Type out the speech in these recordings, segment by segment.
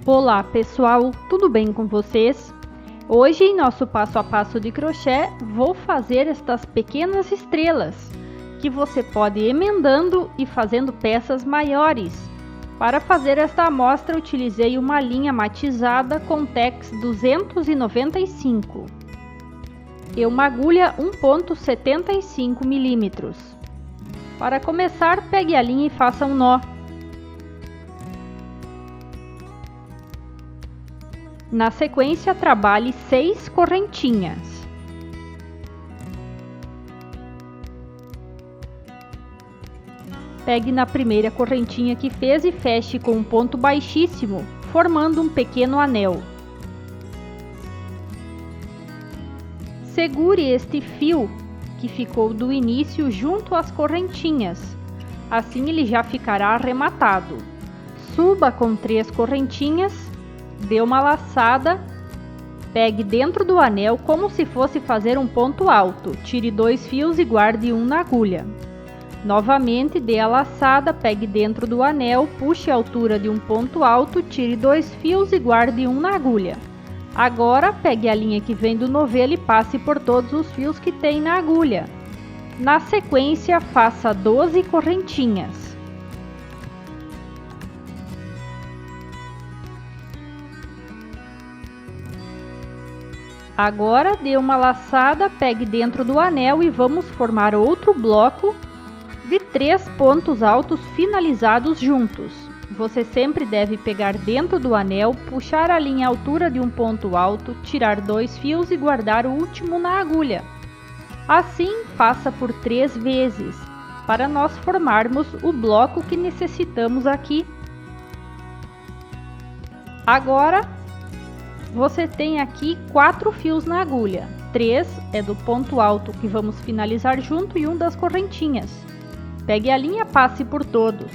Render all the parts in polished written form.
Olá pessoal, tudo bem com vocês? Hoje em nosso passo a passo de crochê vou fazer estas pequenas estrelas que você pode ir emendando e fazendo peças maiores. Para fazer esta amostra utilizei uma linha matizada com Tex 295 e uma agulha 1,75 mm. Para começar, pegue a linha e faça um nó. Na sequência, trabalhe 6 correntinhas. Pegue na primeira correntinha que fez e feche com um ponto baixíssimo, formando um pequeno anel. Segure este fio que ficou do início junto às correntinhas, assim ele já ficará arrematado. Suba com 3 correntinhas. Dê uma laçada, pegue dentro do anel como se fosse fazer um ponto alto, tire 2 fios e guarde um na agulha. Novamente dê a laçada, pegue dentro do anel, puxe a altura de um ponto alto, tire 2 fios e guarde um na agulha. Agora pegue a linha que vem do novelo e passe por todos os fios que tem na agulha. Na sequência faça 12 correntinhas. Agora dê uma laçada, pegue dentro do anel e vamos formar outro bloco de 3 pontos altos finalizados juntos. Você sempre deve pegar dentro do anel, puxar a linha à altura de um ponto alto, tirar 2 fios e guardar o último na agulha. Assim, faça por 3 vezes, para nós formarmos o bloco que necessitamos aqui. Agora, você tem aqui 4 fios na agulha, 3 é do ponto alto que vamos finalizar junto e um das correntinhas. Pegue a linha, passe por todos.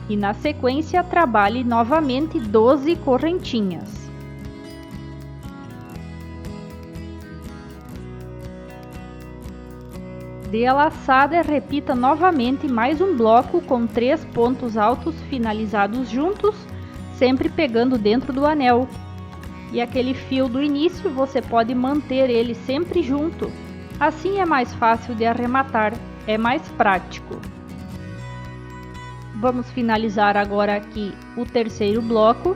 E na sequência trabalhe novamente 12 correntinhas. Dê a laçada e repita novamente mais um bloco com 3 pontos altos finalizados juntos, sempre pegando dentro do anel. E aquele fio do início você pode manter ele sempre junto, assim é mais fácil de arrematar, é mais prático. Vamos finalizar agora aqui o terceiro bloco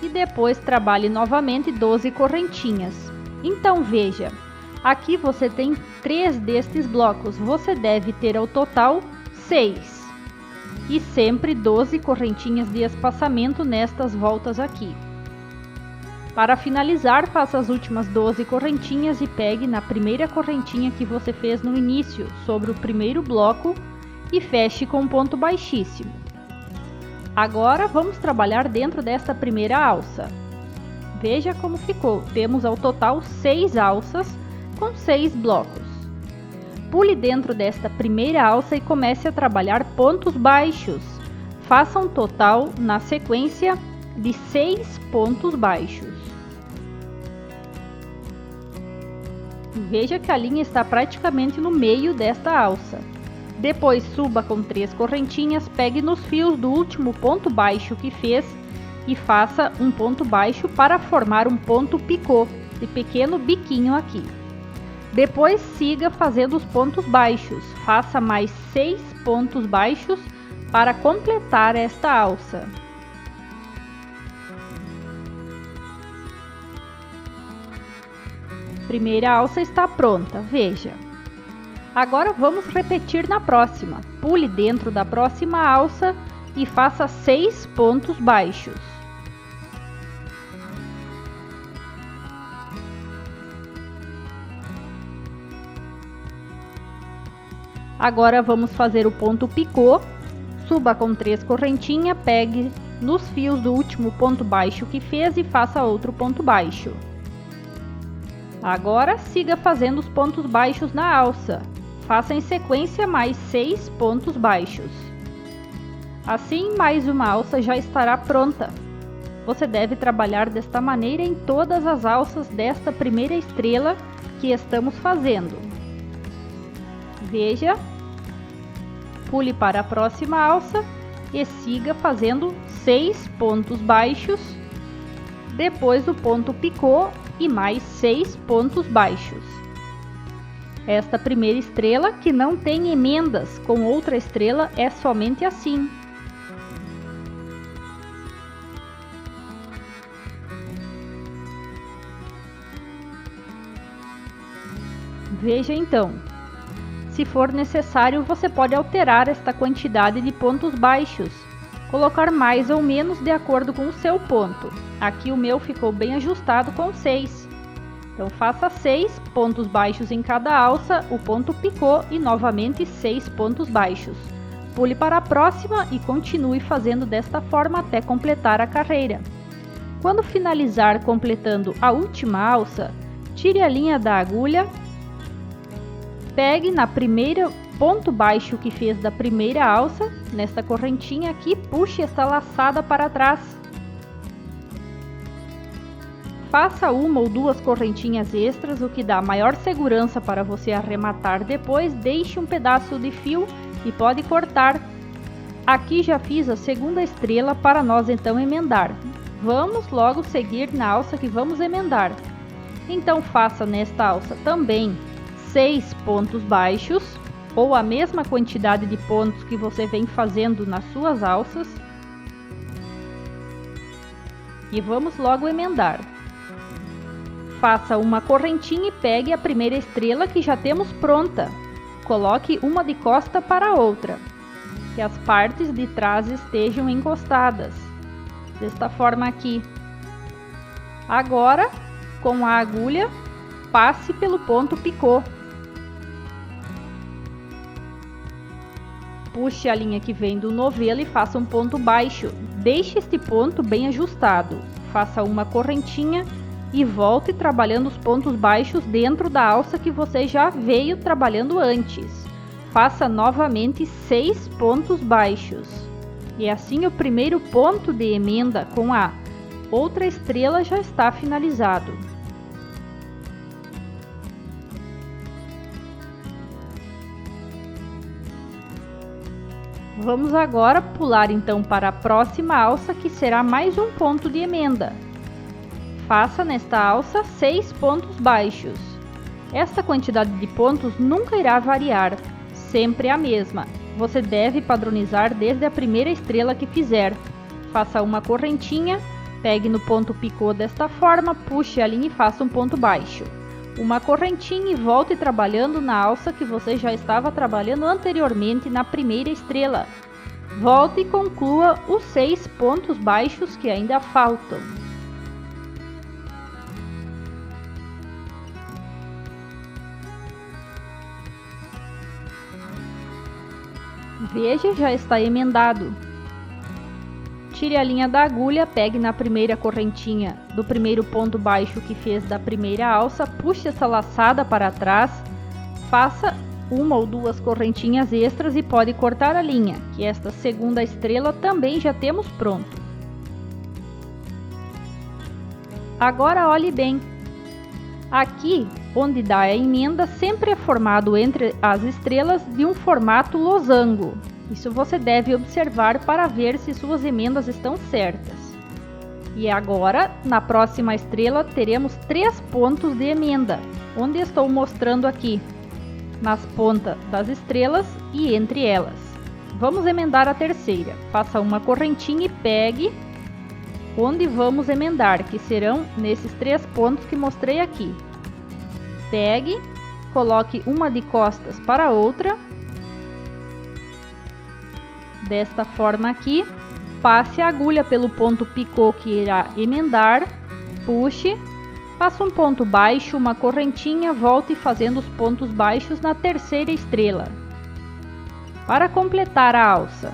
e depois trabalhe novamente 12 correntinhas. Então veja, aqui você tem 3 destes blocos, você deve ter ao total 6 e sempre 12 correntinhas de espaçamento nestas voltas aqui. Para finalizar, faça as últimas 12 correntinhas e pegue na primeira correntinha que você fez no início, sobre o primeiro bloco, e feche com um ponto baixíssimo. Agora vamos trabalhar dentro desta primeira alça. Veja como ficou, temos ao total 6 alças com 6 blocos. Pule dentro desta primeira alça e comece a trabalhar pontos baixos. Faça um total, na sequência, de 6 pontos baixos. Veja que a linha está praticamente no meio desta alça. Depois suba com 3 correntinhas, pegue nos fios do último ponto baixo que fez e faça um ponto baixo para formar um ponto picô, de pequeno biquinho aqui. Depois siga fazendo os pontos baixos, faça mais 6 pontos baixos para completar esta alça. Primeira alça está pronta, veja. Agora vamos repetir na próxima. Pule dentro da próxima alça e faça 6 pontos baixos. Agora vamos fazer o ponto picô. Suba com 3 correntinhas, pegue nos fios do último ponto baixo que fez e faça outro ponto baixo. Agora siga fazendo os pontos baixos na alça. Faça em sequência mais 6 pontos baixos. Assim, mais uma alça já estará pronta. Você deve trabalhar desta maneira em todas as alças desta primeira estrela que estamos fazendo. Veja, pule para a próxima alça e siga fazendo 6 pontos baixos, depois do ponto picô e mais 6 pontos baixos. Esta primeira estrela, que não tem emendas com outra estrela, é somente assim. Veja então. Se for necessário, você pode alterar esta quantidade de pontos baixos, colocar mais ou menos de acordo com o seu ponto. Aqui o meu ficou bem ajustado com 6. Então faça 6 pontos baixos em cada alça, o ponto picô e novamente 6 pontos baixos. Pule para a próxima e continue fazendo desta forma até completar a carreira. Quando finalizar completando a última alça, tire a linha da agulha, pegue na primeira ponto baixo que fez da primeira alça, nesta correntinha aqui, puxe esta laçada para trás. Faça uma ou duas correntinhas extras, o que dá maior segurança para você arrematar depois. Deixe um pedaço de fio e pode cortar. Aqui já fiz a segunda estrela para nós então emendar. Vamos logo seguir na alça que vamos emendar. Então faça nesta alça também 6 pontos baixos, ou a mesma quantidade de pontos que você vem fazendo nas suas alças. E vamos logo emendar. Faça uma correntinha e pegue a primeira estrela que já temos pronta. Coloque uma de costa para a outra, que as partes de trás estejam encostadas. Desta forma aqui. Agora, com a agulha, passe pelo ponto picô. Puxe a linha que vem do novelo e faça um ponto baixo. Deixe este ponto bem ajustado. Faça uma correntinha e volte trabalhando os pontos baixos dentro da alça que você já veio trabalhando antes. Faça novamente 6 pontos baixos. E assim o primeiro ponto de emenda com a outra estrela já está finalizado. Vamos agora pular então para a próxima alça, que será mais um ponto de emenda. Faça nesta alça 6 pontos baixos. Esta quantidade de pontos nunca irá variar, sempre a mesma. Você deve padronizar desde a primeira estrela que fizer. Faça uma correntinha, pegue no ponto picô desta forma, puxe a linha e faça um ponto baixo. Uma correntinha e volte trabalhando na alça que você já estava trabalhando anteriormente na primeira estrela. Volte e conclua os 6 pontos baixos que ainda faltam. Veja, já está emendado. Tire a linha da agulha, pegue na primeira correntinha do primeiro ponto baixo que fez da primeira alça, puxe essa laçada para trás, faça uma ou duas correntinhas extras e pode cortar a linha, que esta segunda estrela também já temos pronto. Agora olhe bem. Aqui, onde dá a emenda, sempre é formado entre as estrelas de um formato losango. Isso você deve observar para ver se suas emendas estão certas. E agora, na próxima estrela, teremos 3 pontos de emenda, onde estou mostrando aqui, nas pontas das estrelas e entre elas. Vamos emendar a terceira. Faça uma correntinha e pegue onde vamos emendar, que serão nesses 3 pontos que mostrei aqui. Pegue, coloque uma de costas para a outra. Desta forma aqui, passe a agulha pelo ponto picô que irá emendar, puxe, faça um ponto baixo, uma correntinha, volte fazendo os pontos baixos na terceira estrela. Para completar a alça.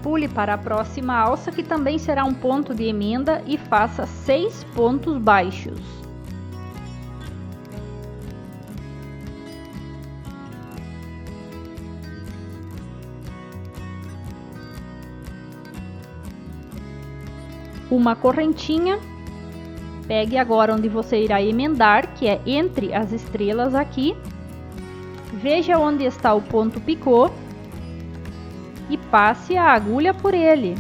Pule para a próxima alça, que também será um ponto de emenda, e faça 6 pontos baixos. uma correntinha. Pegue agora onde você irá emendar, que é entre as estrelas aqui. Veja onde está o ponto picô e passe a agulha por ele.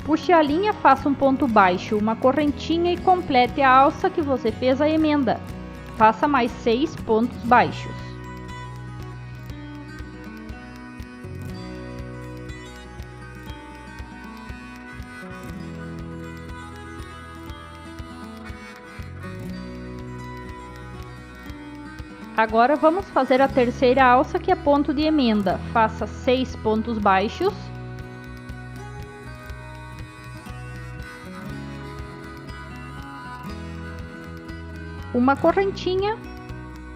Puxe a linha, faça um ponto baixo, uma correntinha e complete a alça que você fez a emenda. Faça mais 6 pontos baixos. Agora vamos fazer a terceira alça, que é ponto de emenda. Faça 6 pontos baixos. Uma correntinha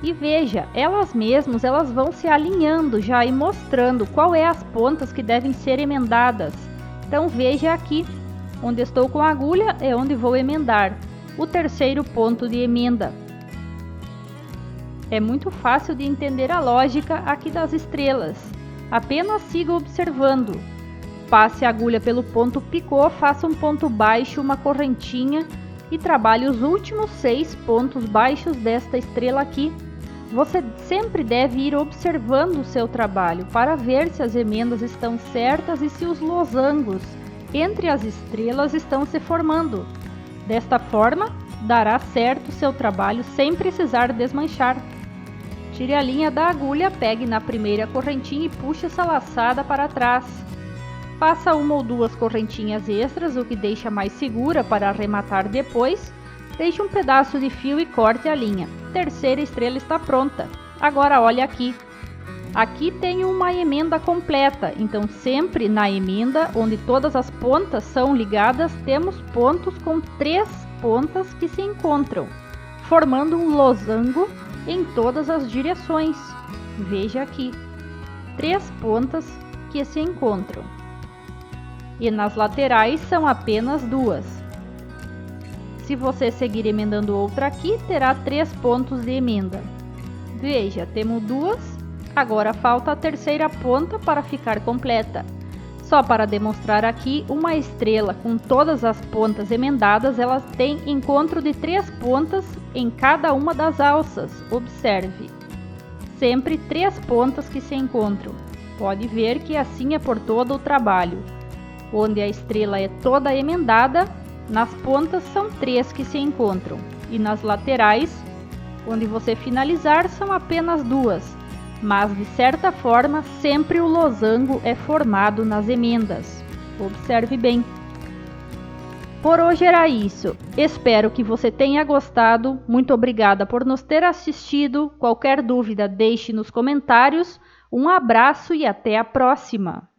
e veja, elas mesmas vão se alinhando já e mostrando qual é as pontas que devem ser emendadas. Então veja aqui, onde estou com a agulha é onde vou emendar o terceiro ponto de emenda. É muito fácil de entender a lógica aqui das estrelas. Apenas siga observando. Passe a agulha pelo ponto picô, faça um ponto baixo, uma correntinha e trabalhe os últimos 6 pontos baixos desta estrela aqui. Você sempre deve ir observando o seu trabalho para ver se as emendas estão certas e se os losangos entre as estrelas estão se formando. Desta forma, dará certo o seu trabalho sem precisar desmanchar. Tire a linha da agulha, pegue na primeira correntinha e puxe essa laçada para trás. Faça uma ou duas correntinhas extras, o que deixa mais segura para arrematar depois. Deixe um pedaço de fio e corte a linha. Terceira estrela está pronta. Agora olha aqui. Aqui tem uma emenda completa, então sempre na emenda, onde todas as pontas são ligadas, temos pontos com 3 pontas que se encontram, formando um losango em todas as direções. Veja aqui, 3 pontas que se encontram. E nas laterais são apenas 2. Se você seguir emendando outra aqui, terá 3 pontos de emenda. Veja, temos 2, agora falta a terceira ponta para ficar completa. Só para demonstrar aqui, uma estrela com todas as pontas emendadas, ela tem encontro de 3 pontas em cada uma das alças. Observe, sempre 3 pontas que se encontram. Pode ver que assim é por todo o trabalho. Onde a estrela é toda emendada, nas pontas são 3 que se encontram. E nas laterais, onde você finalizar, são apenas 2. Mas de certa forma sempre o losango é formado nas emendas. Observe bem. Por hoje era isso. Espero que você tenha gostado. Muito obrigada por nos ter assistido. Qualquer dúvida deixe nos comentários. Um abraço e até a próxima!